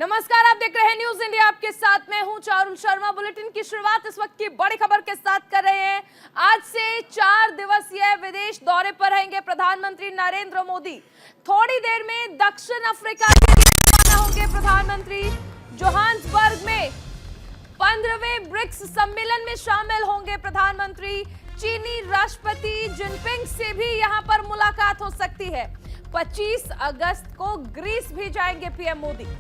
नमस्कार, आप देख रहे हैं न्यूज इंडिया। आपके साथ मैं हूं चारुल शर्मा। बुलेटिन की शुरुआत इस वक्त की बड़ी खबर के साथ कर रहे हैं। आज से 4 दिवसीय विदेश दौरे पर रहेंगे प्रधानमंत्री नरेंद्र मोदी। थोड़ी देर में दक्षिण अफ्रीका के लिए रवाना होंगे प्रधानमंत्री। जोहान्सबर्ग में 15वें ब्रिक्स सम्मेलन में शामिल होंगे प्रधानमंत्री। चीनी राष्ट्रपति जिनपिंग से भी यहां पर मुलाकात हो सकती है। 25 अगस्त को ग्रीस भी जाएंगे पीएम मोदी।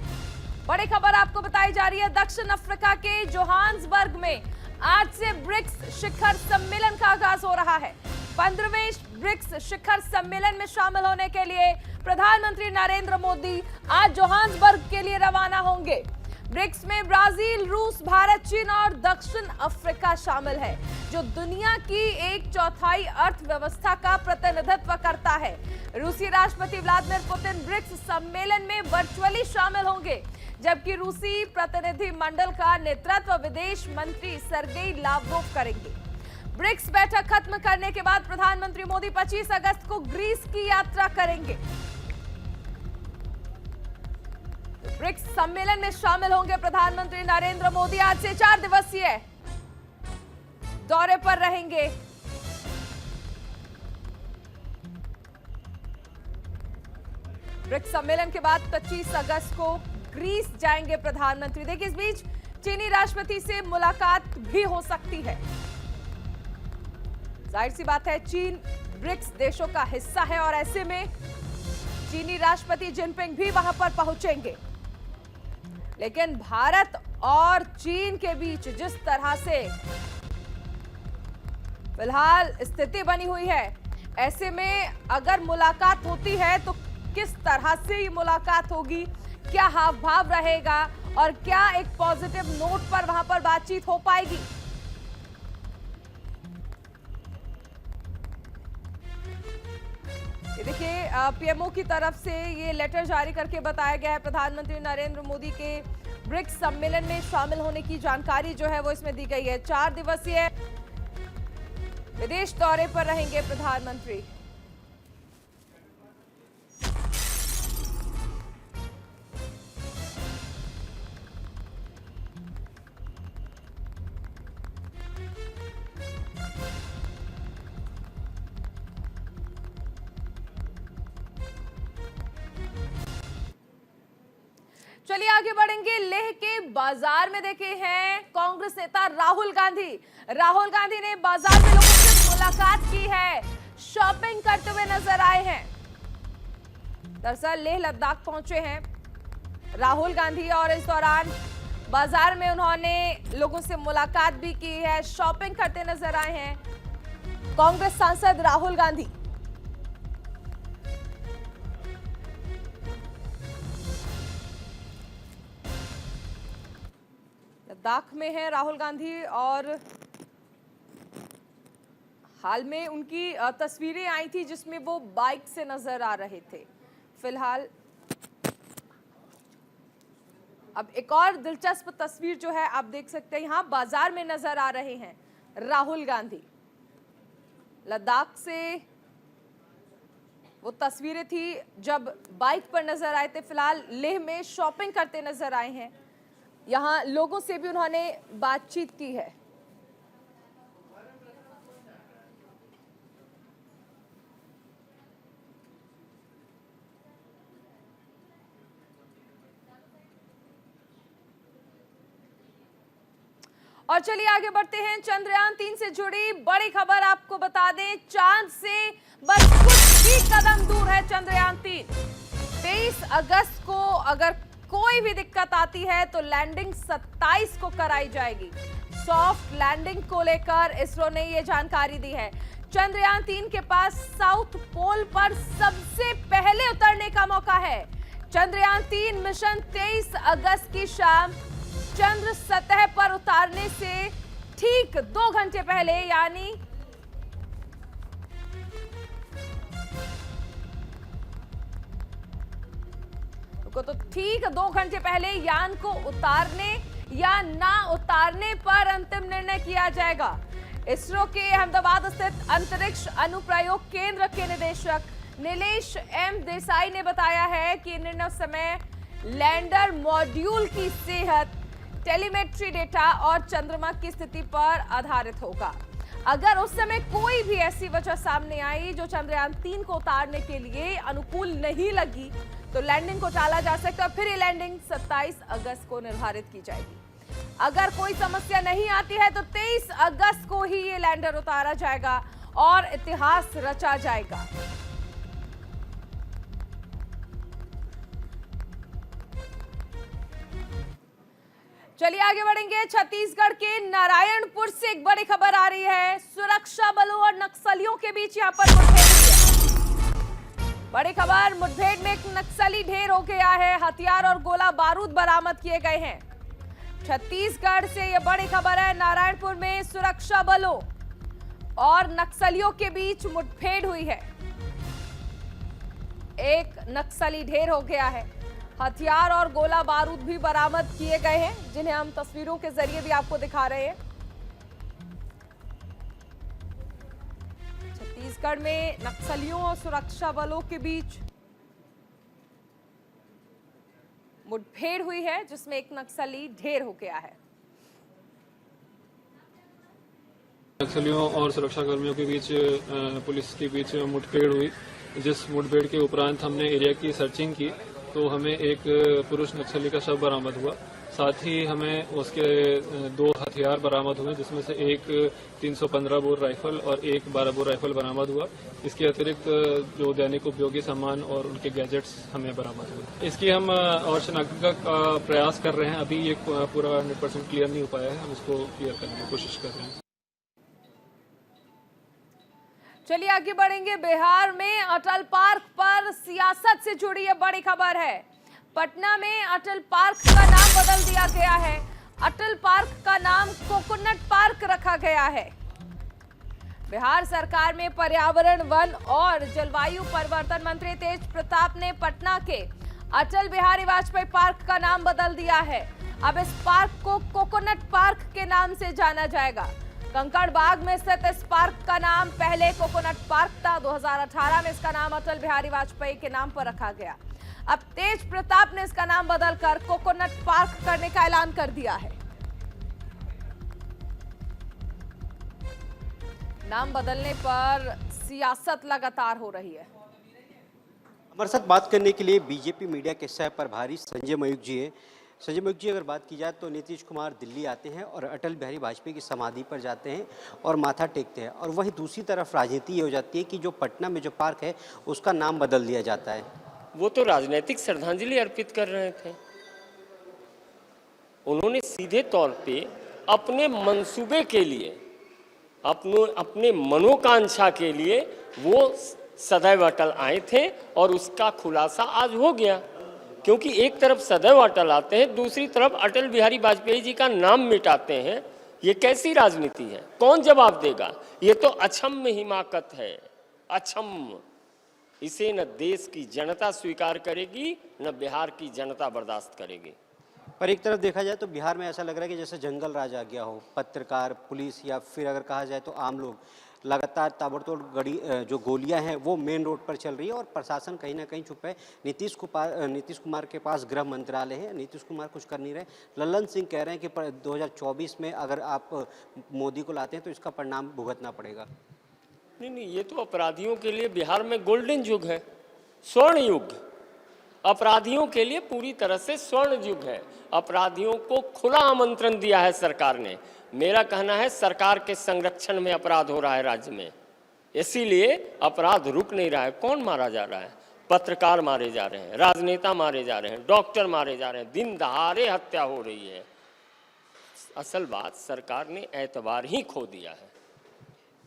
बड़ी खबर आपको बताई जा रही है, दक्षिण अफ्रीका के जोहान्सबर्ग में आज से ब्रिक्स शिखर सम्मेलन का आगाज हो रहा है। 15वें ब्रिक्स शिखर सम्मेलन में शामिल होने के लिए प्रधानमंत्री नरेंद्र मोदी आज जोहान्सबर्ग के लिए रवाना होंगे। ब्रिक्स में ब्राजील, रूस, भारत, चीन और दक्षिण अफ्रीका शामिल है, जो दुनिया की 1/4 अर्थव्यवस्था का प्रतिनिधित्व करता है। रूसी राष्ट्रपति व्लादिमीर पुतिन ब्रिक्स सम्मेलन में वर्चुअली शामिल होंगे, जबकि रूसी प्रतिनिधि मंडल का नेतृत्व विदेश मंत्री सर्गेई लावरोव करेंगे। ब्रिक्स बैठक खत्म करने के बाद प्रधानमंत्री मोदी 25 अगस्त को ग्रीस की यात्रा करेंगे। ब्रिक्स सम्मेलन में शामिल होंगे प्रधानमंत्री नरेंद्र मोदी। आज से 4 दिवसीय दौरे पर रहेंगे। ब्रिक्स सम्मेलन के बाद 25 अगस्त को ग्रीस जाएंगे प्रधानमंत्री। देखिए, इस बीच चीनी राष्ट्रपति से मुलाकात भी हो सकती है। जाहिर सी बात है, चीन ब्रिक्स देशों का हिस्सा है और ऐसे में चीनी राष्ट्रपति जिनपिंग भी वहां पर पहुंचेंगे। लेकिन भारत और चीन के बीच जिस तरह से फिलहाल स्थिति बनी हुई है, ऐसे में अगर मुलाकात होती है तो किस तरह से ये मुलाकात होगी, क्या हाव भाव रहेगा और क्या एक पॉजिटिव नोट पर वहां पर बातचीत हो पाएगी। देखिए, पीएमओ की तरफ से ये लेटर जारी करके बताया गया है, प्रधानमंत्री नरेंद्र मोदी के ब्रिक्स सम्मेलन में शामिल होने की जानकारी जो है वो इसमें दी गई है। 4 दिवसीय विदेश दौरे पर रहेंगे प्रधानमंत्री। चलिए आगे बढ़ेंगे। लेह के बाजार में देखे हैं कांग्रेस नेता राहुल गांधी। राहुल गांधी ने बाजार में लोगों से मुलाकात की है, शॉपिंग करते हुए नजर आए हैं। दरअसल लेह लद्दाख पहुंचे हैं राहुल गांधी और इस दौरान बाजार में उन्होंने लोगों से मुलाकात भी की है, शॉपिंग करते नजर आए हैं कांग्रेस सांसद राहुल गांधी। लद्दाख में है राहुल गांधी और हाल में उनकी तस्वीरें आई थी जिसमें वो बाइक से नजर आ रहे थे। फिलहाल अब एक और दिलचस्प तस्वीर जो है आप देख सकते हैं, यहां बाजार में नजर आ रहे हैं राहुल गांधी। लद्दाख से वो तस्वीरें थी जब बाइक पर नजर आए थे। फिलहाल लेह में शॉपिंग करते नजर आए हैं, यहां लोगों से भी उन्होंने बातचीत की है। और चलिए आगे बढ़ते हैं। चंद्रयान 3 से जुड़ी बड़ी खबर आपको बता दें, चांद से बस कुछ ही कदम दूर है चंद्रयान 3। 23 अगस्त को अगर कोई भी दिक्कत आती है तो लैंडिंग 27 को कराई जाएगी। सॉफ्ट लैंडिंग को लेकर इसरो ने यह जानकारी दी है। चंद्रयान 3 के पास साउथ पोल पर सबसे पहले उतरने का मौका है। चंद्रयान 3 मिशन 23 अगस्त की शाम चंद्र सतह पर उतारने से ठीक 2 घंटे पहले, यानी तो ठीक 2 घंटे पहले यान को उतारने या ना उतारने पर अंतिम निर्णय किया जाएगा। इसरो के अहमदाबाद स्थित अंतरिक्ष अनुप्रयोग केंद्र के निदेशक नीलेश एम देसाई ने बताया है कि निर्णय समय लैंडर मॉड्यूल की सेहत, टेलीमेट्री डेटा और चंद्रमा की स्थिति पर आधारित होगा। अगर उस समय कोई भी ऐसी वजह सामने आई जो चंद्रयान 3 को उतारने के लिए अनुकूल नहीं लगी तो लैंडिंग को टाला जा सकता है और फिर ये लैंडिंग 27 अगस्त को निर्धारित की जाएगी। अगर कोई समस्या नहीं आती है तो 23 अगस्त को ही ये लैंडर उतारा जाएगा और इतिहास रचा जाएगा। चलिए आगे बढ़ेंगे। छत्तीसगढ़ के नारायणपुर से एक बड़ी खबर आ रही है। सुरक्षा बलों और नक्सलियों के बीच यहां पर मुठभेड़ हुई है। बड़ी खबर, मुठभेड़ में एक नक्सली ढेर हो गया है। हथियार और गोला बारूद बरामद किए गए हैं। छत्तीसगढ़ से यह बड़ी खबर है। नारायणपुर में सुरक्षा बलों और नक्सलियों के बीच मुठभेड़ हुई है। एक नक्सली ढेर हो गया है। हथियार और गोला बारूद भी बरामद किए गए हैं, जिन्हें हम तस्वीरों के जरिए भी आपको दिखा रहे हैं। छत्तीसगढ़ में नक्सलियों और सुरक्षा बलों के बीच मुठभेड़ हुई है, जिसमें एक नक्सली ढेर हो गया है। नक्सलियों और सुरक्षाकर्मियों के बीच पुलिस के बीच मुठभेड़ हुई। जिस मुठभेड़ के उपरांत हमने एरिया की सर्चिंग की तो हमें एक पुरुष नक्सली का शव बरामद हुआ। साथ ही हमें उसके 2 हथियार बरामद हुए, जिसमें से एक 315 बोर राइफल और एक 12 बोर राइफल बरामद हुआ। इसके अतिरिक्त जो दैनिक उपयोगी सामान और उनके गैजेट्स हमें बरामद हुए। इसकी हम और शनाख्त का प्रयास कर रहे हैं। अभी ये पूरा 100% क्लियर नहीं हो पाया है, हम इसको क्लियर करने की कोशिश कर रहे हैं। चलिए आगे बढ़ेंगे। बिहार में अटल पार्क पर सियासत से जुड़ी यह बड़ी खबर है। पटना में अटल पार्क का नाम बदल दिया गया है। अटल पार्क का नाम कोकोनट पार्क रखा गया है। बिहार सरकार में पर्यावरण, वन और जलवायु परिवर्तन मंत्री तेज प्रताप ने पटना के अटल बिहारी वाजपेयी पार्क का नाम बदल दिया है। अब इस पार्क को कोकोनट पार्क के नाम से जाना जाएगा। कंकड़बाग में स्थित इस पार्क का नाम पहले कोकोनट पार्क था। 2018 में इसका नाम अटल बिहारी वाजपेयी के नाम पर रखा गया। अब तेज प्रताप ने इसका नाम बदलकर कोकोनट पार्क करने का ऐलान कर दिया है। नाम बदलने पर सियासत लगातार हो रही है। हमारे साथ बात करने के लिए बीजेपी मीडिया के सह प्रभारी संजय मयूख जी है। संजय मयूख जी, अगर बात की जाए तो नीतीश कुमार दिल्ली आते हैं और अटल बिहारी वाजपेयी की समाधि पर जाते हैं और माथा टेकते हैं, और वहीं दूसरी तरफ राजनीति ये हो जाती है कि जो पटना में जो पार्क है उसका नाम बदल दिया जाता है। वो तो राजनीतिक श्रद्धांजलि अर्पित कर रहे थे। उन्होंने सीधे तौर पे अपने मंसूबे के लिए, अपने मनोकांक्षा के लिए वो सदैव अटल आए थे और उसका खुलासा आज हो गया। क्योंकि एक तरफ सदैव अटल आते हैं, दूसरी तरफ अटल बिहारी वाजपेयी जी का नाम मिटाते हैं। ये कैसी राजनीति है? कौन जवाब देगा? ये तो अक्षम्य हिमाकत है, अक्षम्य। इसे न देश की जनता स्वीकार करेगी, न बिहार की जनता बर्दाश्त करेगी। पर एक तरफ देखा जाए तो बिहार में ऐसा लग रहा है कि जैसे जंगल राज आ गया हो। पत्रकार, पुलिस या फिर अगर कहा जाए तो आम लोग, लगातार ताबड़तोड़ जो गोलियां हैं वो मेन रोड पर चल रही है और प्रशासन कहीं ना कहीं चुप है। नीतीश कुमार के पास गृह मंत्रालय है, नीतीश कुमार कुछ कर नहीं रहे। लल्लन सिंह कह रहे हैं कि 2024 में अगर आप मोदी को लाते हैं तो इसका परिणाम भुगतना पड़ेगा। नहीं, ये तो अपराधियों के लिए बिहार में गोल्डन युग है, स्वर्ण युग। अपराधियों के लिए पूरी तरह से स्वर्ण युग है। अपराधियों को खुला आमंत्रण दिया है सरकार ने। मेरा कहना है सरकार के संरक्षण में अपराध हो रहा है राज्य में, इसीलिए अपराध रुक नहीं रहा है। कौन मारा जा रहा है? पत्रकार मारे जा रहे हैं, राजनेता मारे जा रहे हैं, डॉक्टर मारे जा रहे हैं, दिन दहाड़े हत्या हो रही है। असल बात, सरकार ने एतबार ही खो दिया है।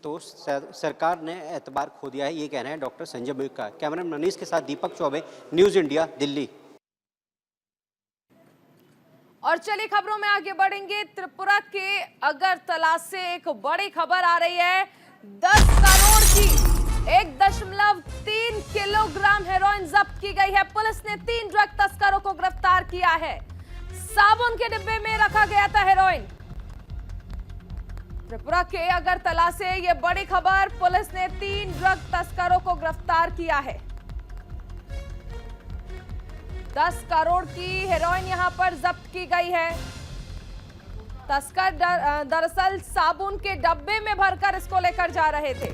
तो सरकार ने एतबार खो दिया है, ये कहना है डॉक्टर संजय मयूख का। कैमरामैन मनीष के साथ दीपक चौबे, न्यूज इंडिया, दिल्ली। और चलिए खबरों में आगे बढ़ेंगे। त्रिपुरा के अगरतला से एक बड़ी खबर आ रही है। 10 करोड़ की 1.3 किलोग्राम हेरोइन जब्त की गई है। पुलिस ने 3 ड्रग तस्करों को गिरफ्तार किया है। साबुन के डिब्बे में रखा गया था हेरोइन। त्रिपुरा के अगरतला से यह बड़ी खबर। पुलिस ने 3 ड्रग तस्करों को गिरफ्तार किया है। 10 करोड़ की हेरोइन यहां पर जब्त की गई है। तस्कर दरअसल साबुन के डब्बे में भरकर इसको लेकर जा रहे थे।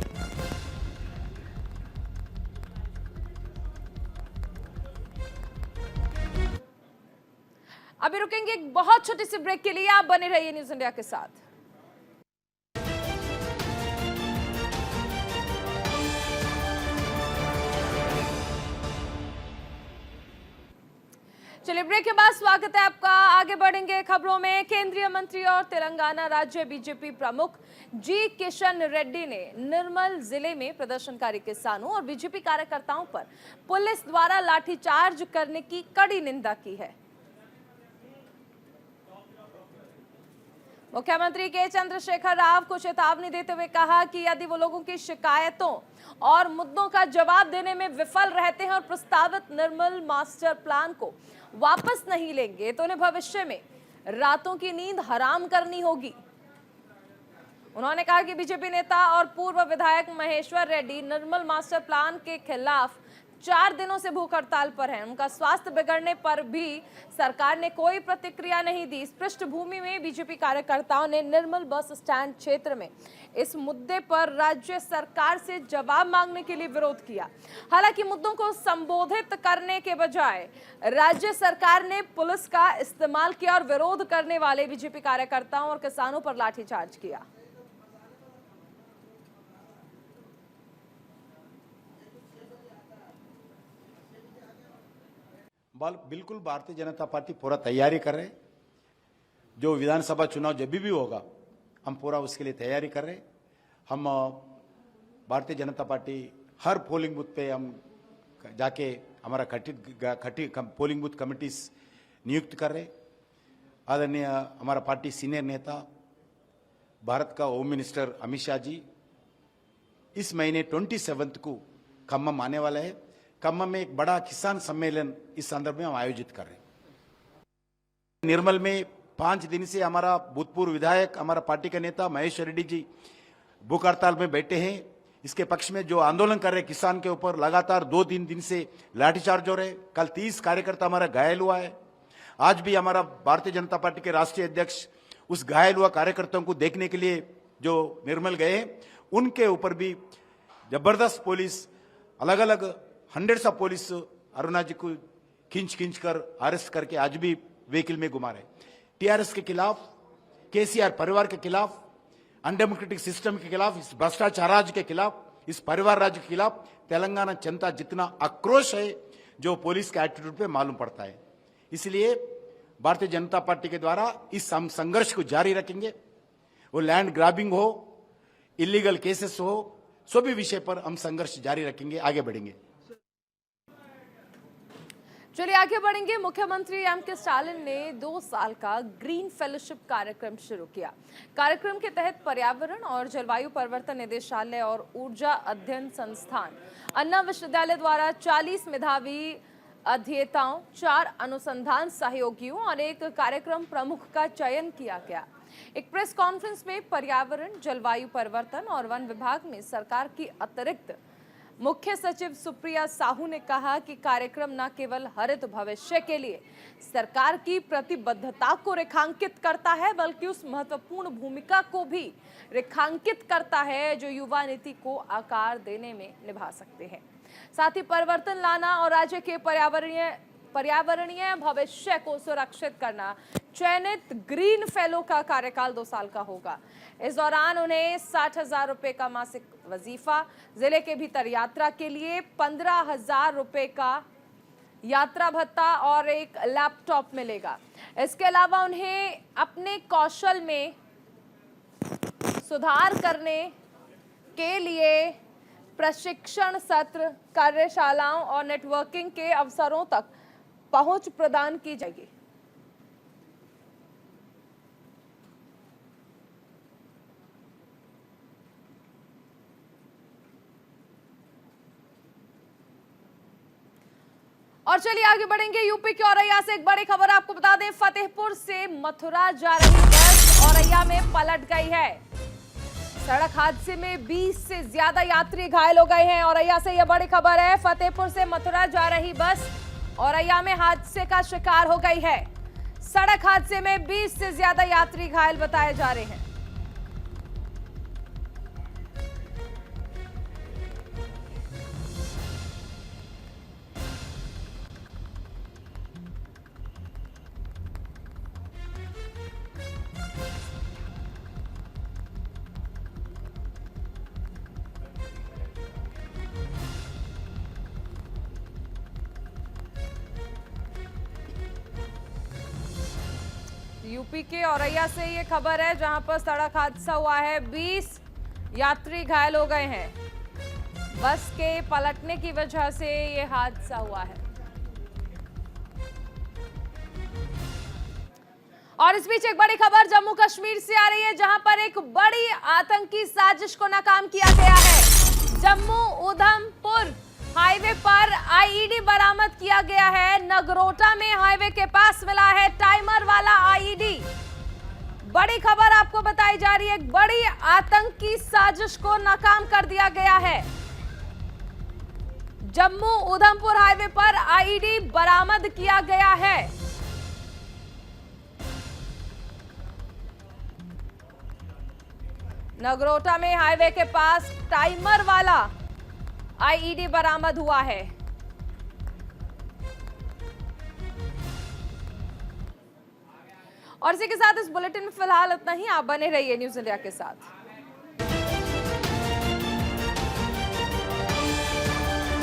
अभी रुकेंगे एक बहुत छोटी सी ब्रेक के लिए, आप बने रहिए न्यूज इंडिया के साथ। चलिए ब्रेक के बाद स्वागत है आपका। आगे बढ़ेंगे खबरों में। केंद्रीय मंत्री और तेलंगाना राज्य बीजेपी प्रमुख जी किशन रेड्डी ने निर्मल जिले में प्रदर्शनकारी किसानों और बीजेपी कार्यकर्ताओं पर पुलिस द्वारा लाठीचार्ज करने की कड़ी निंदा की है। मुख्यमंत्री के चंद्रशेखर राव को चेतावनी देते हुए कहा कि यदि वो लोगों की शिकायतों और मुद्दों का जवाब देने में विफल रहते हैं और प्रस्तावित निर्मल मास्टर प्लान को वापस नहीं लेंगे तो उन्हें भविष्य में रातों की नींद हराम करनी होगी। उन्होंने कहा कि बीजेपी नेता और पूर्व विधायक महेश्वर रेड्डी निर्मल मास्टर प्लान के खिलाफ 4 दिनों से भूख हड़ताल पर हैं। उनका स्वास्थ्य बिगड़ने पर भी सरकार ने कोई प्रतिक्रिया नहीं दी। इस पृष्ठभूमि में बीजेपी कार्यकर्ताओं ने निर्मल बस स्टैंड क्षेत्र में इस मुद्दे पर राज्य सरकार से जवाब मांगने के लिए विरोध किया। हालांकि मुद्दों को संबोधित करने के बजाय राज्य सरकार ने पुलिस का इस्तेमाल किया और विरोध करने वाले बीजेपी कार्यकर्ताओं और किसानों पर लाठीचार्ज किया। बिल्कुल भारतीय जनता पार्टी पूरा तैयारी कर रहे। जो विधानसभा चुनाव जब भी होगा हम पूरा उसके लिए तैयारी कर रहे। हम भारतीय जनता पार्टी हर पोलिंग बूथ पे हम जाके हमारा खटी पोलिंग बूथ कमिटीज नियुक्त कर रहे। आदरणीय हमारा पार्टी सीनियर नेता भारत का होम मिनिस्टर अमित शाह जी इस महीने 27 को खम्मम आने वाला है। खम्मम में एक बड़ा किसान सम्मेलन इस संदर्भ में हम आयोजित कर रहे हैं। निर्मल में 5 दिन से हमारा भूतपूर्व विधायक हमारा पार्टी का नेता महेश्वर रेड्डी जी भूख हड़ताल में बैठे हैं। इसके पक्ष में जो आंदोलन कर रहे किसान के ऊपर लगातार 2-3 दिन से लाठीचार्ज हो रहे। कल 30 कार्यकर्ता हमारा घायल हुआ है। आज भी हमारा भारतीय जनता पार्टी के राष्ट्रीय अध्यक्ष उस घायल हुआ कार्यकर्ताओं को देखने के लिए जो निर्मल गए, उनके ऊपर भी जबरदस्त पुलिस अलग अलग 100 ऑफ पुलिस अरुणा जी को खींच कर अरेस्ट करके आज भी व्हीकल में घुमा रहे। टीआरएस के खिलाफ, केसीआर परिवार के खिलाफ, अनडेमोक्रेटिक सिस्टम के खिलाफ, इस भ्रष्टाचार राज्य के खिलाफ, इस परिवार राज्य के खिलाफ तेलंगाना जनता जितना आक्रोश है जो पुलिस के एटीट्यूड पे मालूम पड़ता है। इसलिए भारतीय जनता पार्टी के द्वारा इस संघर्ष को जारी रखेंगे। वो लैंड ग्रैबिंग हो, इलीगल केसेस हो, सभी विषय पर हम संघर्ष जारी रखेंगे, आगे बढ़ेंगे। चलिए आगे बढ़ेंगे। मुख्यमंत्री एम.के. स्टालिन ने 2 साल का ग्रीन फेलोशिप कार्यक्रम शुरू किया। कार्यक्रम के तहत पर्यावरण और जलवायु परिवर्तन निदेशालय और ऊर्जा अध्ययन संस्थान अन्ना विश्वविद्यालय द्वारा 40 मेधावी अध्येताओं, 4 अनुसंधान सहयोगियों और 1 कार्यक्रम प्रमुख का चयन किया गया। एक प्रेस कॉन्फ्रेंस में पर्यावरण, जलवायु परिवर्तन और वन विभाग में सरकार की अतिरिक्त मुख्य सचिव सुप्रिया साहू ने कहा कि कार्यक्रम न केवल हरित भविष्य के लिए सरकार की प्रतिबद्धता को रेखांकित करता है, बल्कि उस महत्वपूर्ण भूमिका को भी रेखांकित करता है जो युवा नीति को आकार देने में निभा सकते हैं। साथ ही परिवर्तन लाना और राज्य के पर्यावरणीय भविष्य को सुरक्षित करना। चयनित ग्रीन फेलो का कार्यकाल 2 साल का होगा। इस दौरान उन्हें 60,000 रुपए का मासिक वजीफा, जिले के भीतर यात्रा के लिए 15,000 रुपए का यात्रा भत्ता और 1 लैपटॉप मिलेगा। इसके अलावा उन्हें अपने कौशल में सुधार करने के लिए प्रशिक्षण सत्र, कार्यशालाओं और नेटवर्किंग के अवसरों तक पहुंच प्रदान की जाएगी। और चलिए आगे बढ़ेंगे। यूपी के औरैया से एक बड़ी खबर आपको बता दें। फतेहपुर से मथुरा जा रही बस औरैया में पलट गई है। सड़क हादसे में 20 से ज्यादा यात्री घायल हो गए हैं। औरैया से यह बड़ी खबर है। फतेहपुर से मथुरा जा रही बस औरैया में हादसे का शिकार हो गई है। सड़क हादसे में 20 से ज्यादा यात्री घायल बताए जा रहे हैं। यूपी के औरैया से ये खबर है, जहां पर सड़क हादसा हुआ है। 20 यात्री घायल हो गए हैं। बस के पलटने की वजह से ये हादसा हुआ है। और इस बीच एक बड़ी खबर जम्मू कश्मीर से आ रही है, जहां पर एक बड़ी आतंकी साजिश को नाकाम किया गया है। जम्मू उधमपुर हाईवे पर आईईडी बरामद किया गया है। नगरोटा में हाईवे के पास मिला है टाइमर वाला आईईडी। बड़ी खबर आपको बताई जा रही है, एक बड़ी आतंकी साजिश को नाकाम कर दिया गया है। जम्मू उधमपुर हाईवे पर आईईडी बरामद किया गया है। नगरोटा में हाईवे के पास टाइमर वाला आईईडी बरामद हुआ है। और इसी के साथ इस बुलेटिन में फिलहाल इतना ही। आप बने रहिए न्यूज़ इंडिया के साथ।